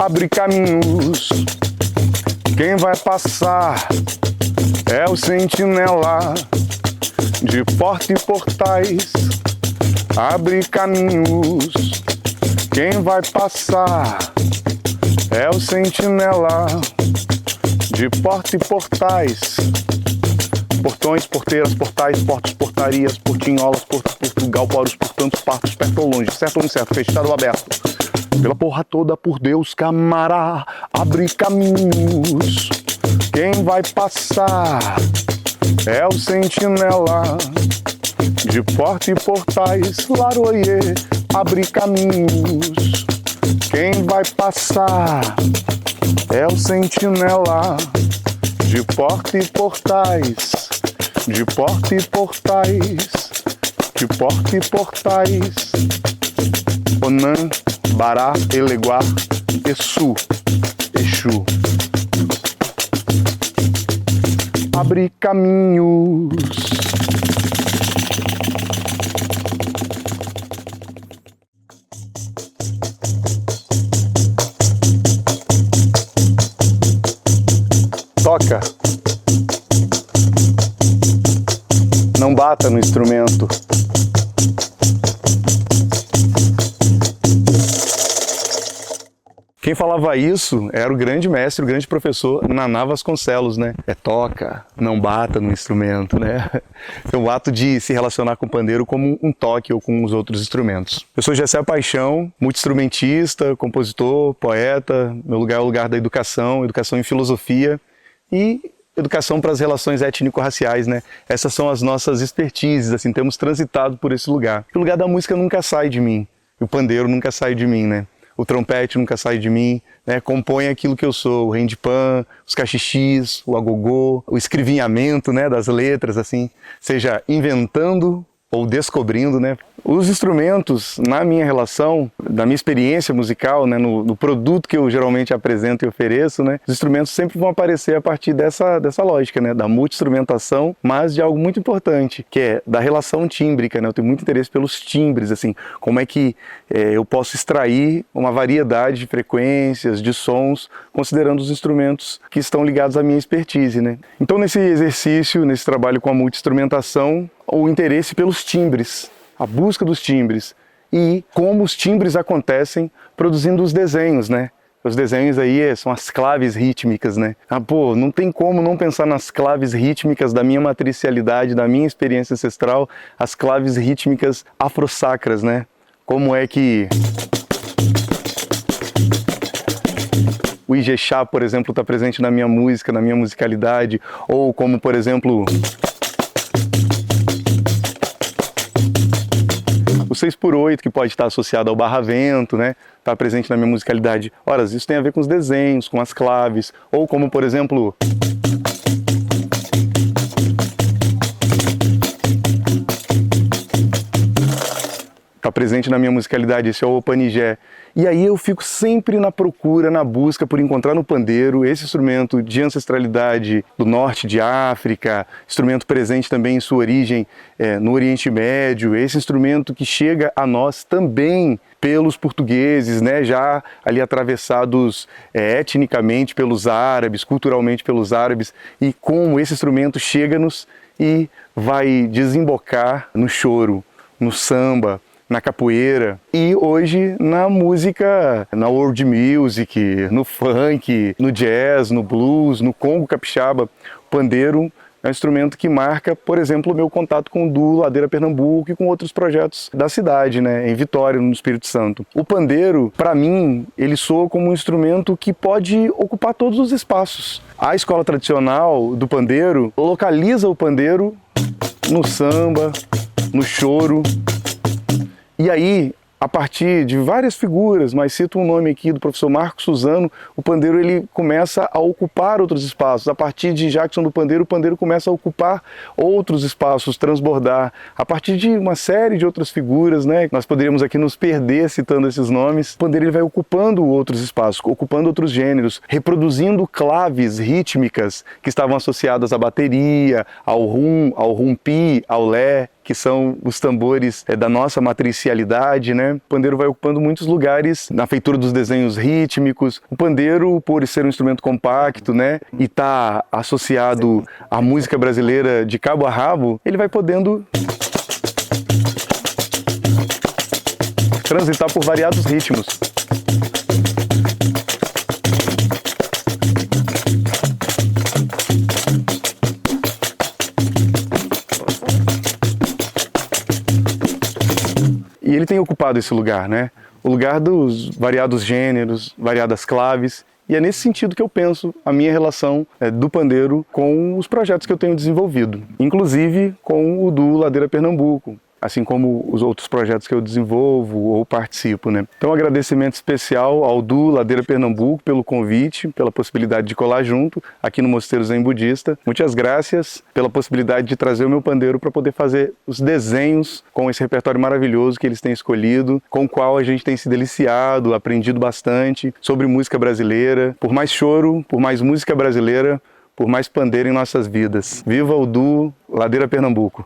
abre caminhos. Quem vai passar é o sentinela de porta e portais. Abre caminhos. Quem vai passar é o sentinela de porta e portais. Portões, porteiras, portais, portos, portarias, portinholas, Portugal, poros, portantos, partos, perto ou longe, certo ou incerto, fechado ou aberto. Pela porra toda, por Deus, camará, abre caminhos. Quem vai passar é o sentinela de porta e portais. Laroie, abre caminhos. Quem vai passar é o sentinela de porta e portais. De porta e portais. De porta e portais. Onan, Bará, Eleguá, Exu, Exu. Abre caminhos. Toca. Não bata no instrumento. Quem falava isso era o grande mestre, o grande professor Naná Vasconcelos, né? Toca, não bata no instrumento, né? Então, o ato de se relacionar com o pandeiro como um toque ou com os outros instrumentos. Eu sou Gessé Paixão, multi-instrumentista, compositor, poeta. Meu lugar é o lugar da educação, educação em filosofia e educação para as relações étnico-raciais, né? Essas são as nossas expertises, assim, temos transitado por esse lugar. O lugar da música nunca sai de mim, o pandeiro nunca sai de mim, né? O trompete nunca sai de mim, né? Compõe aquilo que eu sou, o handpan, os cachixis, o agogô, o escrevinhamento, né, das letras, assim, seja inventando ou descobrindo, né? Os instrumentos, na minha relação, da minha experiência musical, né, no produto que eu geralmente apresento e ofereço, né, os instrumentos sempre vão aparecer a partir dessa lógica, né, da multi-instrumentação, mas de algo muito importante, que é da relação tímbrica, né? Eu tenho muito interesse pelos timbres, assim, como é que eu posso extrair uma variedade de frequências, de sons, considerando os instrumentos que estão ligados à minha expertise, né? Então, nesse exercício, nesse trabalho com a multi-instrumentação, o interesse pelos timbres, a busca dos timbres e como os timbres acontecem produzindo os desenhos, né? Os desenhos aí são as claves rítmicas, né? Não tem como não pensar nas claves rítmicas da minha matricialidade, da minha experiência ancestral, as claves rítmicas afro-sacras, né? Como é que o Ijexá, por exemplo, está presente na minha música, na minha musicalidade, ou como, por exemplo, o 6x8, que pode estar associado ao barravento, né? Está presente na minha musicalidade. Ora, isso tem a ver com os desenhos, com as claves, ou como, por exemplo, está presente na minha musicalidade, esse é o Opanigé. E aí eu fico sempre na procura, na busca por encontrar no pandeiro esse instrumento de ancestralidade do norte de África, instrumento presente também em sua origem no Oriente Médio, esse instrumento que chega a nós também pelos portugueses, né, já ali atravessados etnicamente pelos árabes, culturalmente pelos árabes, e como esse instrumento chega-nos e vai desembocar no choro, no samba, na capoeira e hoje na música, na world music, no funk, no jazz, no blues, no congo capixaba. O pandeiro é um instrumento que marca, por exemplo, o meu contato com o duo Ladeira Pernambuco e com outros projetos da cidade, né, em Vitória, no Espírito Santo. O pandeiro, para mim, ele soa como um instrumento que pode ocupar todos os espaços. A escola tradicional do pandeiro localiza o pandeiro no samba, no choro. E aí, a partir de várias figuras, mas cito um nome aqui do professor Marcos Suzano, o pandeiro ele começa a ocupar outros espaços. A partir de Jackson do Pandeiro, o pandeiro começa a ocupar outros espaços, transbordar. A partir de uma série de outras figuras, né? Nós poderíamos aqui nos perder citando esses nomes. O pandeiro ele vai ocupando outros espaços, ocupando outros gêneros, reproduzindo claves rítmicas que estavam associadas à bateria, ao rum, ao rumpi, ao lé. que são os tambores da nossa matricialidade, né? O pandeiro vai ocupando muitos lugares na feitura dos desenhos rítmicos. O pandeiro, por ser um instrumento compacto, né, e tá associado à música brasileira de cabo a rabo, ele vai podendo transitar por variados ritmos. E ele tem ocupado esse lugar, né? O lugar dos variados gêneros, variadas claves. E é nesse sentido que eu penso a minha relação do pandeiro com os projetos que eu tenho desenvolvido. Inclusive com o do Ladeira Pernambuco, assim como os outros projetos que eu desenvolvo ou participo, né? Então, um agradecimento especial ao Du Ladeira Pernambuco pelo convite, pela possibilidade de colar junto aqui no Mosteiro Zen Budista. Muitas graças pela possibilidade de trazer o meu pandeiro para poder fazer os desenhos com esse repertório maravilhoso que eles têm escolhido, com o qual a gente tem se deliciado, aprendido bastante sobre música brasileira. Por mais choro, por mais música brasileira, por mais pandeiro em nossas vidas. Viva o Du Ladeira Pernambuco!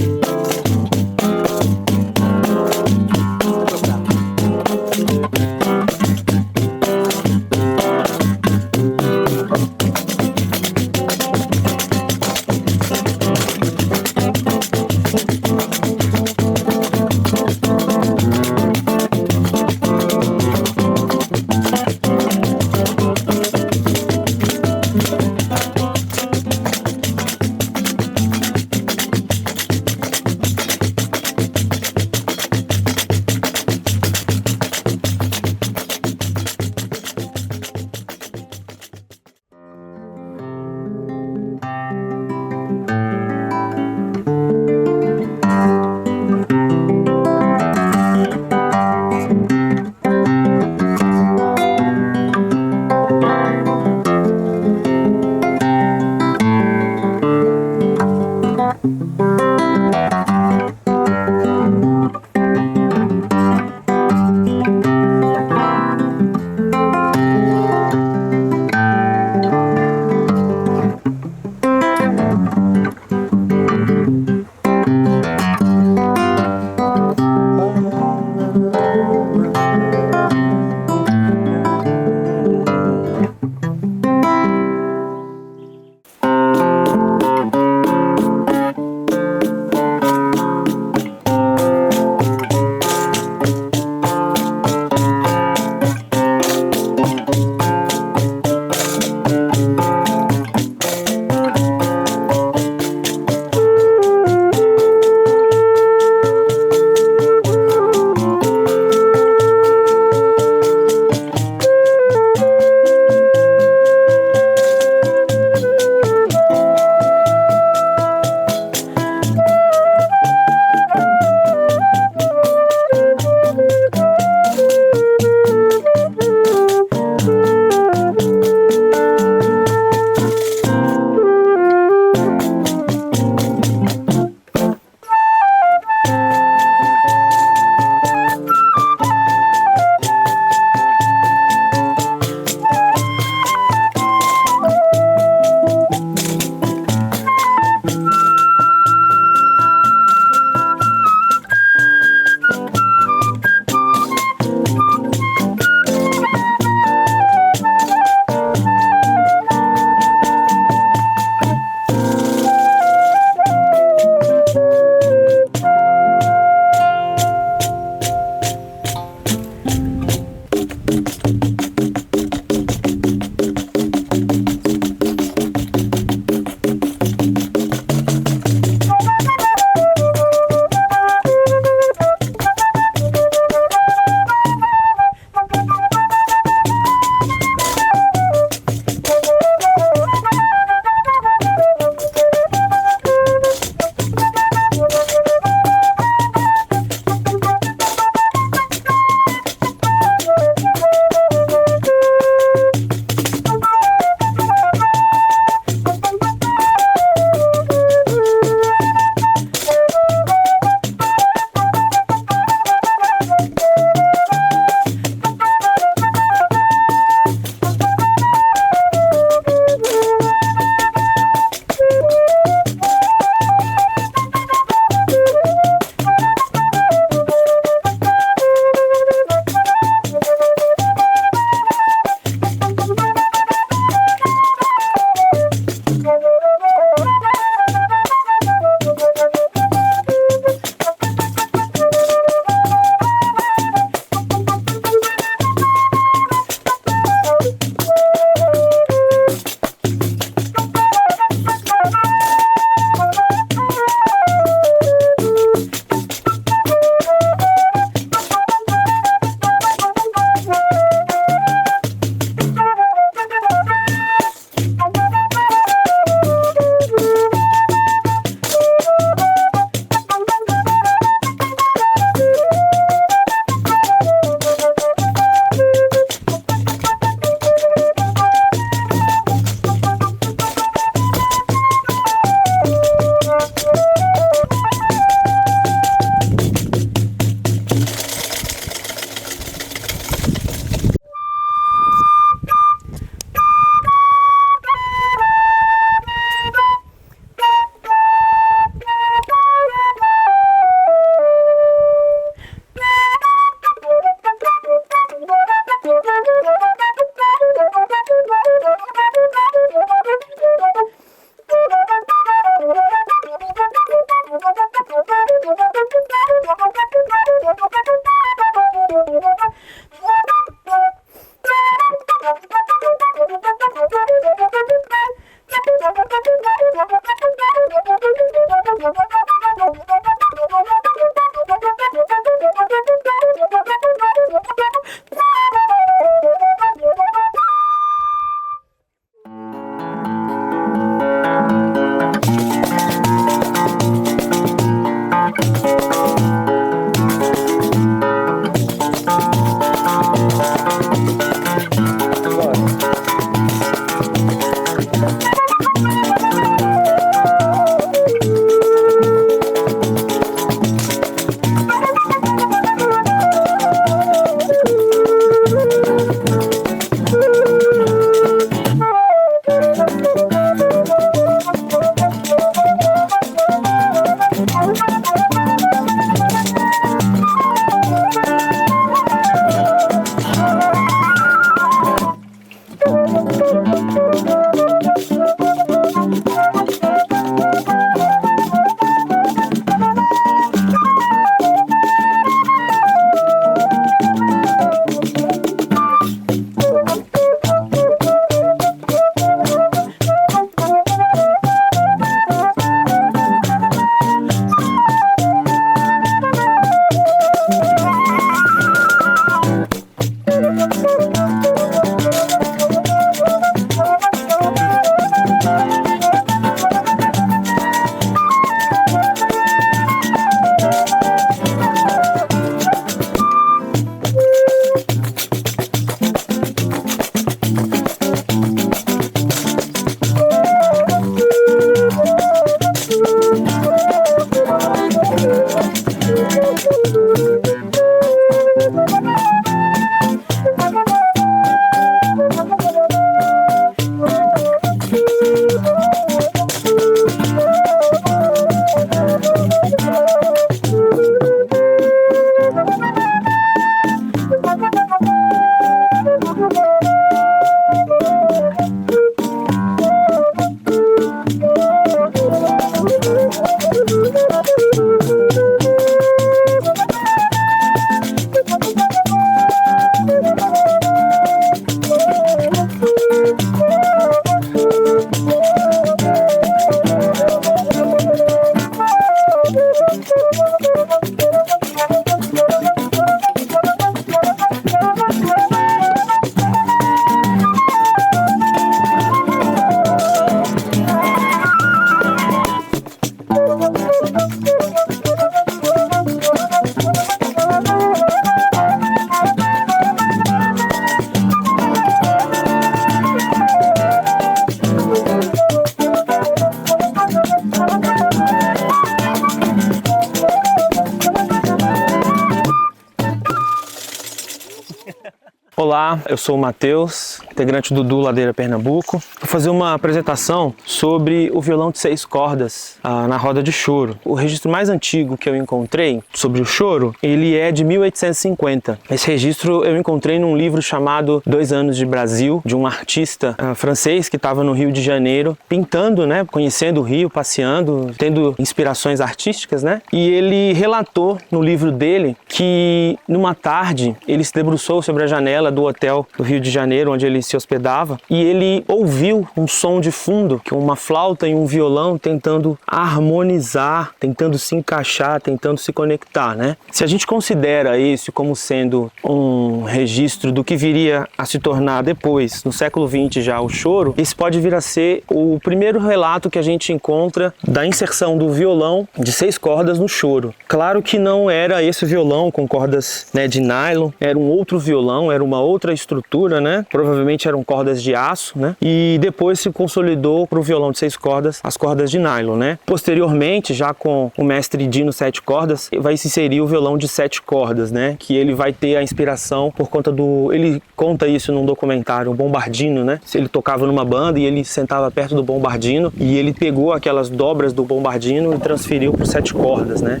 Olá, eu sou o Matheus, integrante do Duo Ladeira Pernambuco. Vou fazer uma apresentação sobre o violão de 6 cordas na roda de choro. O registro mais antigo que eu encontrei sobre o choro, ele é de 1850. Esse registro eu encontrei num livro chamado 2 Anos de Brasil, de um artista francês que estava no Rio de Janeiro, pintando, né, conhecendo o Rio, passeando, tendo inspirações artísticas, né? E ele relatou no livro dele que numa tarde ele se debruçou sobre a janela do hotel do Rio de Janeiro, onde ele se hospedava, e ele ouviu um som de fundo, que uma flauta e um violão tentando harmonizar, tentando se encaixar, tentando se conectar, né? Se a gente considera isso como sendo um registro do que viria a se tornar depois, no século XX já, o choro, esse pode vir a ser o primeiro relato que a gente encontra da inserção do violão de 6 cordas no choro. Claro que não era esse violão com cordas, né, de nylon, era um outro violão, era uma outra estrutura, né? Provavelmente eram cordas de aço, né? E depois se consolidou para o violão de 6 cordas, as cordas de nylon, né? Posteriormente, já com o mestre Dino 7 cordas, vai se inserir o violão de 7 cordas, né? Que ele vai ter a inspiração por conta do... Ele conta isso num documentário, o Bombardino, né? Ele tocava numa banda e ele sentava perto do Bombardino e ele pegou aquelas dobras do Bombardino e transferiu para 7 cordas, né?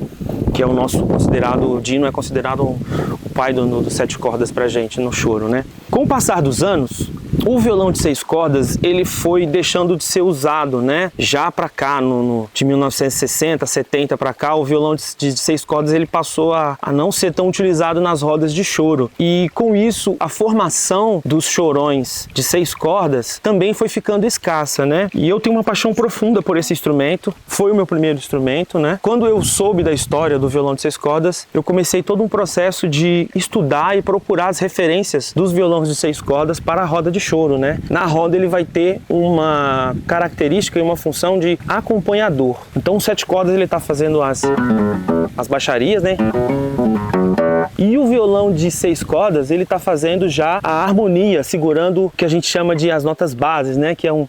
Que é o nosso considerado... O Dino é considerado o pai do 7 cordas pra gente no choro, né? Com o passar dos anos, o violão de 6 cordas, ele foi deixando de ser usado, né? Já para cá, de 1960, 70 para cá, o violão de 6 cordas ele passou a não ser tão utilizado nas rodas de choro. E com isso, a formação dos chorões de 6 cordas também foi ficando escassa, né? E eu tenho uma paixão profunda por esse instrumento. Foi o meu primeiro instrumento, né? Quando eu soube da história do violão de 6 cordas, eu comecei todo um processo de estudar e procurar as referências dos violões de 6 cordas para a roda de choro, né? Na roda ele vai ter uma característica e uma função de acompanhador. Então o 7 cordas ele está fazendo as baixarias, né? E o violão de 6 cordas ele está fazendo já a harmonia, segurando o que a gente chama de as notas bases, né? Que é um...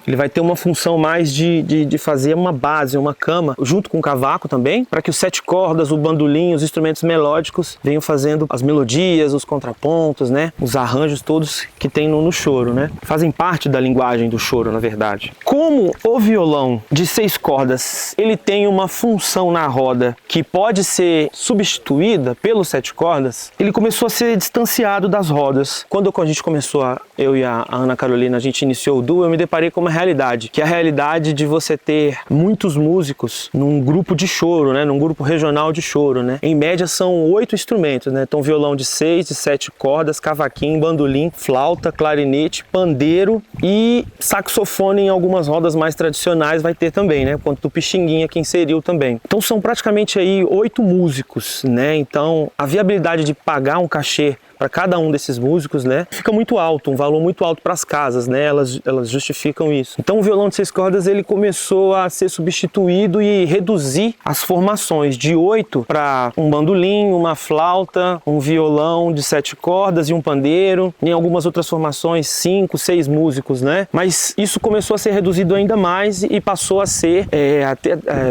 Ele vai ter uma função mais de fazer uma base, uma cama, junto com o cavaco também, para que os 7 cordas, o bandolim, os instrumentos melódicos venham fazendo as melodias, os contrapontos, né? Os arranjos todos que tem no choro, né? Fazem parte da linguagem do choro, na verdade. Como o violão de 6 cordas, ele tem uma função na roda que pode ser substituída pelos 7 cordas, ele começou a ser distanciado das rodas. Quando a gente começou, eu e a Ana Carolina, a gente iniciou o duo, eu me deparei com uma realidade, que é a realidade de você ter muitos músicos num grupo de choro, né, num grupo regional de choro, né. Em média são 8 instrumentos, né, então violão de 6, de 7 cordas, cavaquinho, bandolim, flauta, clarinete, pandeiro e saxofone em algumas rodas mais tradicionais vai ter também, né, quanto do pixinguinha que inseriu também. Então são praticamente aí 8 músicos, né, então a viabilidade de pagar um cachê para cada um desses músicos, né, fica muito alto, um valor muito alto para as casas, né, elas justificam isso. Então o violão de 6 cordas ele começou a ser substituído e reduzir as formações de 8 para um bandolim, uma flauta, um violão de 7 cordas e um pandeiro, em algumas outras formações 5, 6 músicos, né, mas isso começou a ser reduzido ainda mais e passou a ser,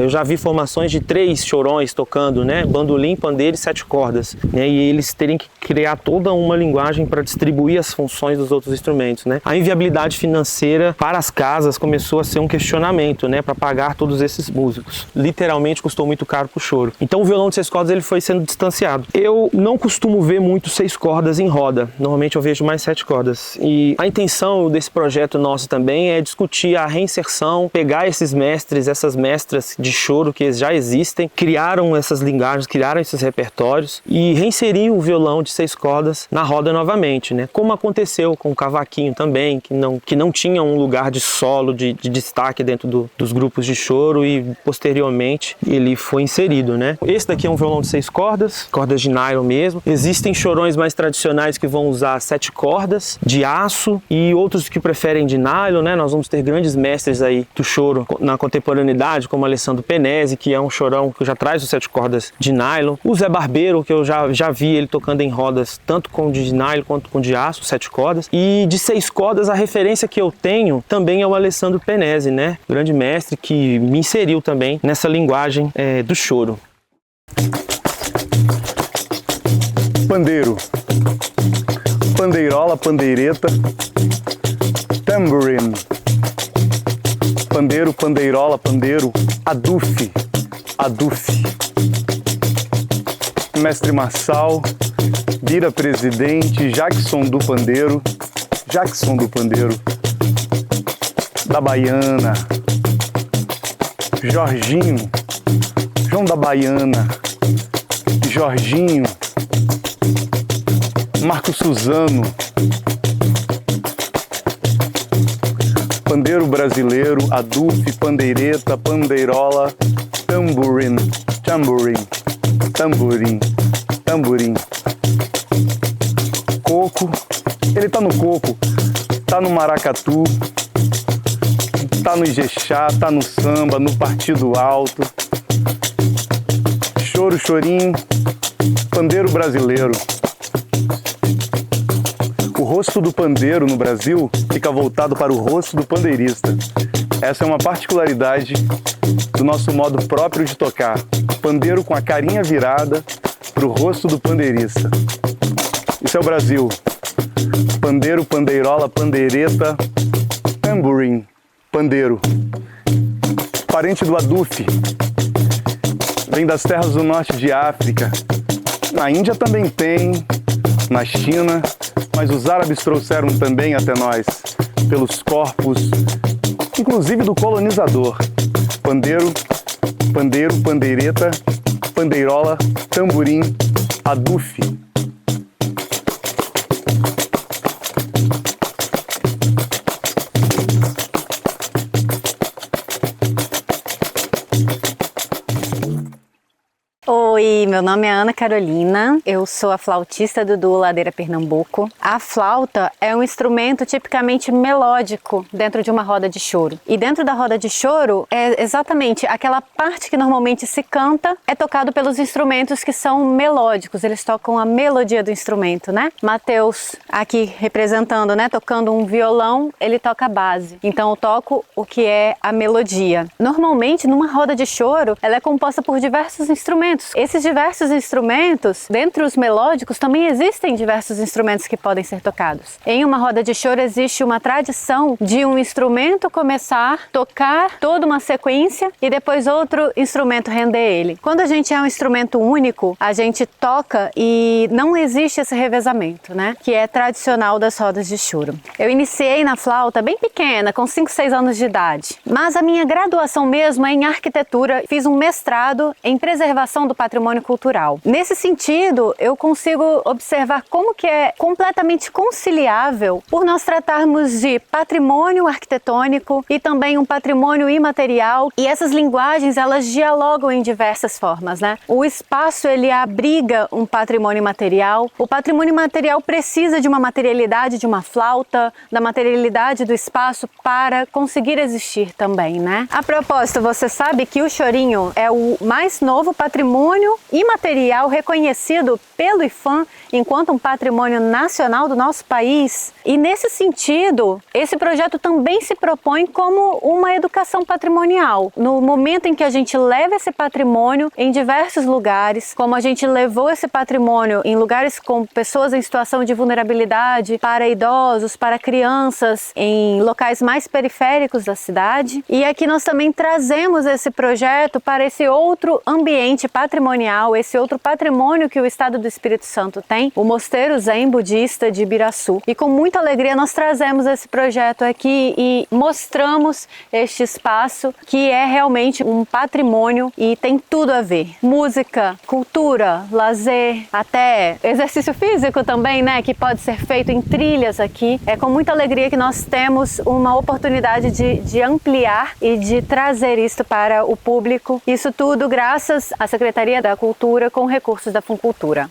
eu já vi formações de 3 chorões tocando, né, bandolim, pandeiro e 7 cordas, né, e eles terem que criar toda uma linguagem para distribuir as funções dos outros instrumentos, né? A inviabilidade financeira para as casas começou a ser um questionamento, né? Para pagar todos esses músicos. Literalmente custou muito caro para o choro. Então o violão de 6 cordas ele foi sendo distanciado. Eu não costumo ver muito 6 cordas em roda. Normalmente eu vejo mais 7 cordas. E a intenção desse projeto nosso também é discutir a reinserção, pegar esses mestres, essas mestras de choro que já existem, criaram essas linguagens, criaram esses repertórios e reinserir o violão de 6 cordas na roda novamente, né? Como aconteceu com o cavaquinho também, que não tinha um lugar de solo, de destaque dentro dos grupos de choro e posteriormente ele foi inserido, né? Esse daqui é um violão de 6 cordas de nylon mesmo. Existem chorões mais tradicionais que vão usar 7 cordas de aço e outros que preferem de nylon, né? Nós vamos ter grandes mestres aí do choro na contemporaneidade, como Alessandro Penese, que é um chorão que já traz os 7 cordas de nylon. O Zé Barbeiro, que eu já vi ele tocando em rodas tanto com de nylon quanto com de aço, 7 cordas. E de 6 cordas, a referência que eu tenho também é o Alessandro Penese, né? Grande mestre que me inseriu também nessa linguagem do choro. Pandeiro, pandeirola, pandeireta, tambourine, pandeiro, pandeirola, pandeiro, adufe, mestre Marçal, Bira Presidente, Jackson do Pandeiro, da Baiana, Jorginho, João da Baiana, Jorginho, Marco Suzano, pandeiro brasileiro, adufe, pandeireta, pandeirola, tamborim, coco, ele tá no coco, tá no maracatu, tá no Ijexá, tá no samba, no partido alto, choro, chorinho, pandeiro brasileiro. O rosto do pandeiro no Brasil fica voltado para o rosto do pandeirista. Essa é uma particularidade do nosso modo próprio de tocar. Pandeiro com a carinha virada para o rosto do pandeirista. Isso é o Brasil. Pandeiro, pandeirola, pandeireta, tamborim, pandeiro. Parente do adufe. Vem das terras do norte de África. Na Índia também tem, na China, mas os árabes trouxeram também até nós, pelos corpos, inclusive do colonizador. Pandeiro, pandeiro, pandeireta, pandeirola, tamborim, adufe. Oi, meu nome é Ana Carolina, eu sou a flautista do Duo Ladeira Pernambuco. A flauta é um instrumento tipicamente melódico dentro de uma roda de choro. E dentro da roda de choro, é exatamente aquela parte que normalmente se canta, é tocado pelos instrumentos que são melódicos, eles tocam a melodia do instrumento, né? Mateus, aqui representando, né, tocando um violão, ele toca a base. Então eu toco o que é a melodia. Normalmente, numa roda de choro, ela é composta por diversos instrumentos. Esses diversos instrumentos, dentre os melódicos, também existem diversos instrumentos que podem ser tocados. Em uma roda de choro existe uma tradição de um instrumento começar a tocar toda uma sequência e depois outro instrumento render ele. Quando a gente é um instrumento único, a gente toca e não existe esse revezamento, né? Que é tradicional das rodas de choro. Eu iniciei na flauta bem pequena, com 5, 6 anos de idade. Mas a minha graduação mesmo é em arquitetura. Fiz um mestrado em preservação do patrimônio cultural. Nesse sentido, eu consigo observar como que é completamente conciliável por nós tratarmos de patrimônio arquitetônico e também um patrimônio imaterial, e essas linguagens, elas dialogam em diversas formas, né? O espaço, ele abriga um patrimônio imaterial. O patrimônio imaterial precisa de uma materialidade de uma flauta, da materialidade do espaço para conseguir existir também, né? A propósito, você sabe que o chorinho é o mais novo patrimônio imaterial reconhecido pelo IPHAN enquanto um patrimônio nacional do nosso país. E nesse sentido, esse projeto também se propõe como uma educação patrimonial. No momento em que a gente leva esse patrimônio em diversos lugares, como a gente levou esse patrimônio em lugares com pessoas em situação de vulnerabilidade, para idosos, para crianças, em locais mais periféricos da cidade. E aqui nós também trazemos esse projeto para esse outro ambiente patrimonial, esse outro patrimônio que o Estado do Espírito Santo tem, o Mosteiro Zen Budista de Ibiraçu. E com muita alegria nós trazemos esse projeto aqui e mostramos este espaço que é realmente um patrimônio e tem tudo a ver. Música, cultura, lazer, até exercício físico também, né, que pode ser feito em trilhas aqui. É com muita alegria que nós temos uma oportunidade de ampliar e de trazer isso para o público. Isso tudo graças à Secretaria da Cultura com recursos da Funcultura.